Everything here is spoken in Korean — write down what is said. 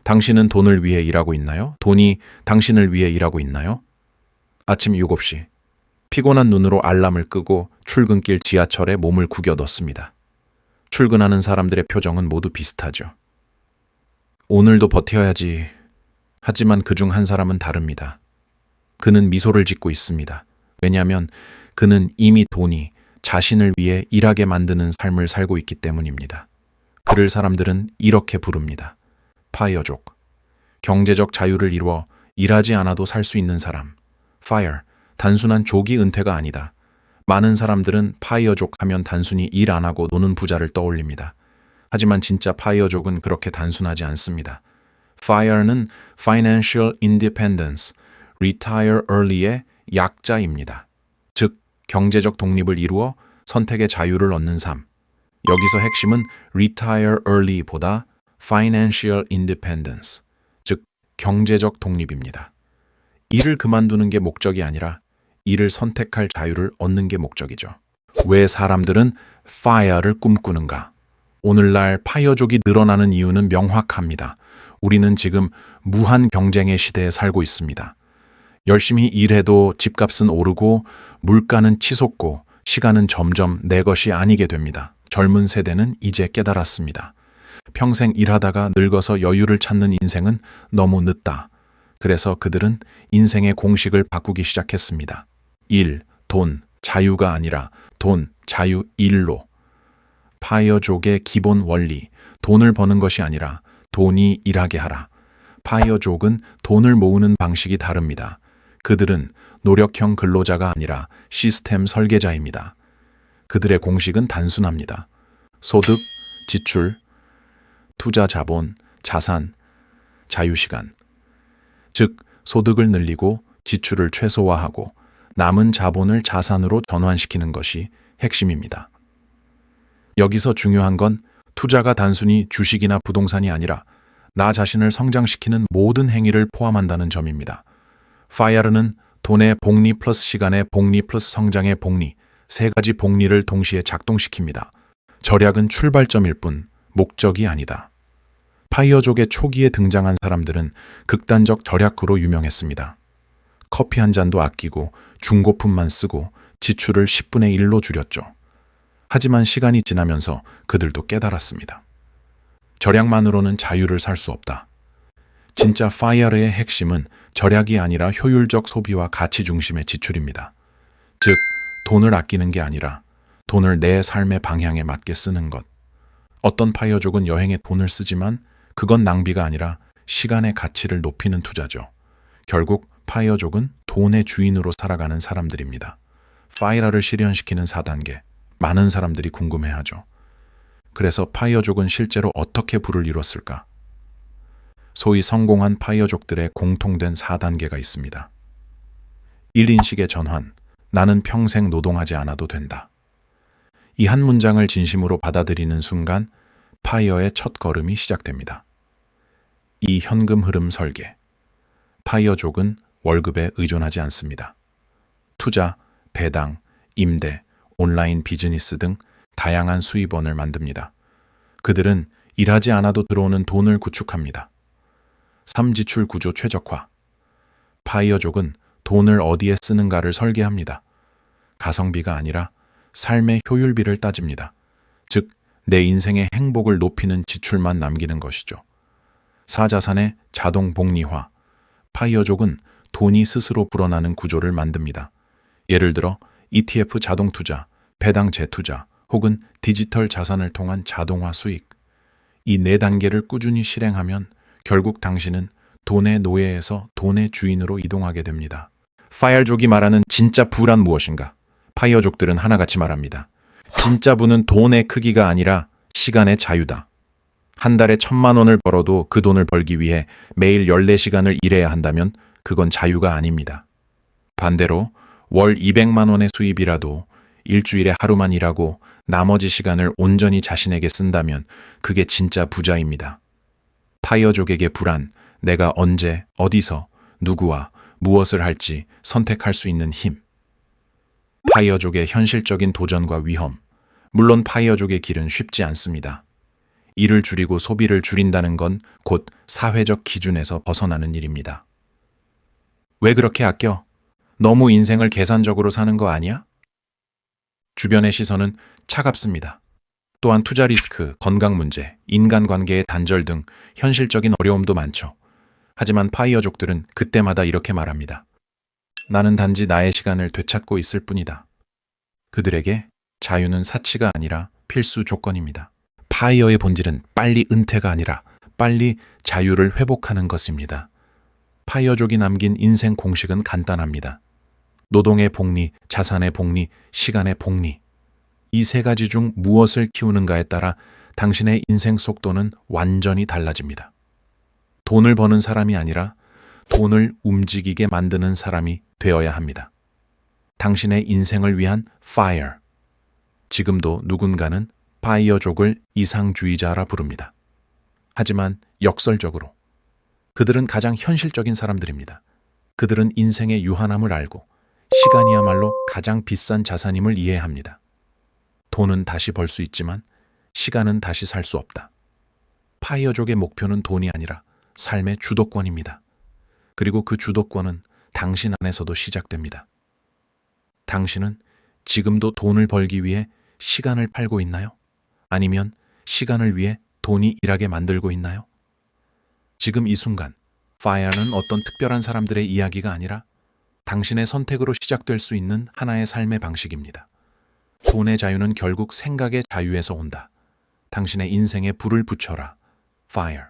당신은 돈을 위해 일하고 있나요? 돈이 당신을 위해 일하고 있나요? 아침 7시. 피곤한 눈으로 알람을 끄고 출근길 지하철에 몸을 구겨 넣습니다. 출근하는 사람들의 표정은 모두 비슷하죠. 오늘도 버텨야지. 하지만 그중 한 사람은 다릅니다. 그는 미소를 짓고 있습니다. 왜냐하면 그는 이미 돈이 자신을 위해 일하게 만드는 삶을 살고 있기 때문입니다. 그를 사람들은 이렇게 부릅니다. 파이어족. 경제적 자유를 이루어 일하지 않아도 살 수 있는 사람. Fire. 단순한 조기 은퇴가 아니다. 많은 사람들은 파이어족 하면 단순히 일 안 하고 노는 부자를 떠올립니다. 하지만 진짜 파이어족은 그렇게 단순하지 않습니다. FIRE는 Financial Independence, Retire Early의 약자입니다. 즉, 경제적 독립을 이루어 선택의 자유를 얻는 삶. 여기서 핵심은 Retire Early보다 Financial Independence, 즉 경제적 독립입니다. 일을 그만두는 게 목적이 아니라 일을 선택할 자유를 얻는 게 목적이죠. 왜 사람들은 FIRE를 꿈꾸는가? 오늘날 파이어족이 늘어나는 이유는 명확합니다. 우리는 지금 무한 경쟁의 시대에 살고 있습니다. 열심히 일해도 집값은 오르고 물가는 치솟고 시간은 점점 내 것이 아니게 됩니다. 젊은 세대는 이제 깨달았습니다. 평생 일하다가 늙어서 여유를 찾는 인생은 너무 늦다. 그래서 그들은 인생의 공식을 바꾸기 시작했습니다. 일, 돈, 자유가 아니라 돈, 자유, 일로. 파이어족의 기본 원리, 돈을 버는 것이 아니라 돈이 일하게 하라. 파이어족은 돈을 모으는 방식이 다릅니다. 그들은 노력형 근로자가 아니라 시스템 설계자입니다. 그들의 공식은 단순합니다. 소득, 지출, 투자 자본, 자산, 자유시간. 즉, 소득을 늘리고 지출을 최소화하고 남은 자본을 자산으로 전환시키는 것이 핵심입니다. 여기서 중요한 건 투자가 단순히 주식이나 부동산이 아니라 나 자신을 성장시키는 모든 행위를 포함한다는 점입니다. FIRE는 돈의 복리 플러스 시간의 복리 플러스 성장의 복리, 세 가지 복리를 동시에 작동시킵니다. 절약은 출발점일 뿐 목적이 아니다. 파이어족의 초기에 등장한 사람들은 극단적 절약으로 유명했습니다. 커피 한 잔도 아끼고 중고품만 쓰고 지출을 10분의 1로 줄였죠. 하지만 시간이 지나면서 그들도 깨달았습니다. 절약만으로는 자유를 살 수 없다. 진짜 FIRE의 핵심은 절약이 아니라 효율적 소비와 가치 중심의 지출입니다. 즉, 돈을 아끼는 게 아니라 돈을 내 삶의 방향에 맞게 쓰는 것. 어떤 파이어족은 여행에 돈을 쓰지만 그건 낭비가 아니라 시간의 가치를 높이는 투자죠. 결국 파이어족은 돈의 주인으로 살아가는 사람들입니다. FIRE를 실현시키는 4단계. 많은 사람들이 궁금해하죠. 그래서 파이어족은 실제로 어떻게 부를 이뤘을까? 소위 성공한 파이어족들의 공통된 4단계가 있습니다. 1인식의 전환. 나는 평생 노동하지 않아도 된다. 이 한 문장을 진심으로 받아들이는 순간 파이어의 첫 걸음이 시작됩니다. 이 현금 흐름 설계. 파이어족은 월급에 의존하지 않습니다. 투자, 배당, 임대, 온라인 비즈니스 등 다양한 수입원을 만듭니다. 그들은 일하지 않아도 들어오는 돈을 구축합니다. 3지출 구조 최적화. 파이어족은 돈을 어디에 쓰는가를 설계합니다. 가성비가 아니라 삶의 효율비를 따집니다. 즉, 내 인생의 행복을 높이는 지출만 남기는 것이죠. 4자산의 자동 복리화. 파이어족은 돈이 스스로 불어나는 구조를 만듭니다. 예를 들어 ETF 자동 투자, 배당 재투자, 혹은 디지털 자산을 통한 자동화 수익. 이 4단계를 꾸준히 실행하면 결국 당신은 돈의 노예에서 돈의 주인으로 이동하게 됩니다. FIRE족이 말하는 진짜 부란 무엇인가? 파이어족들은 하나같이 말합니다. 진짜 부는 돈의 크기가 아니라 시간의 자유다. 한 달에 1,000만 원을 벌어도 그 돈을 벌기 위해 매일 14시간을 일해야 한다면 그건 자유가 아닙니다. 반대로 월 200만 원의 수입이라도 일주일에 하루만 일하고 나머지 시간을 온전히 자신에게 쓴다면 그게 진짜 부자입니다. 파이어족에게 불안, 내가 언제, 어디서, 누구와 무엇을 할지 선택할 수 있는 힘. 파이어족의 현실적인 도전과 위험. 물론 파이어족의 길은 쉽지 않습니다. 일을 줄이고 소비를 줄인다는 건 곧 사회적 기준에서 벗어나는 일입니다. 왜 그렇게 아껴? 너무 인생을 계산적으로 사는 거 아니야? 주변의 시선은 차갑습니다. 또한 투자 리스크, 건강 문제, 인간관계의 단절 등 현실적인 어려움도 많죠. 하지만 파이어족들은 그때마다 이렇게 말합니다. 나는 단지 나의 시간을 되찾고 있을 뿐이다. 그들에게 자유는 사치가 아니라 필수 조건입니다. 파이어의 본질은 빨리 은퇴가 아니라 빨리 자유를 회복하는 것입니다. 파이어족이 남긴 인생 공식은 간단합니다. 노동의 복리, 자산의 복리, 시간의 복리. 이 세 가지 중 무엇을 키우는가에 따라 당신의 인생 속도는 완전히 달라집니다. 돈을 버는 사람이 아니라 돈을 움직이게 만드는 사람이 되어야 합니다. 당신의 인생을 위한 fire. 지금도 누군가는 파이어족을 이상주의자라 부릅니다. 하지만 역설적으로 그들은 가장 현실적인 사람들입니다. 그들은 인생의 유한함을 알고 시간이야말로 가장 비싼 자산임을 이해합니다. 돈은 다시 벌 수 있지만 시간은 다시 살 수 없다. 파이어족의 목표는 돈이 아니라 삶의 주도권입니다. 그리고 그 주도권은 당신 안에서도 시작됩니다. 당신은 지금도 돈을 벌기 위해 시간을 팔고 있나요? 아니면 시간을 위해 돈이 일하게 만들고 있나요? 지금 이 순간, FIRE는 어떤 특별한 사람들의 이야기가 아니라 당신의 선택으로 시작될 수 있는 하나의 삶의 방식입니다. 돈의 자유는 결국 생각의 자유에서 온다. 당신의 인생에 불을 붙여라. FIRE.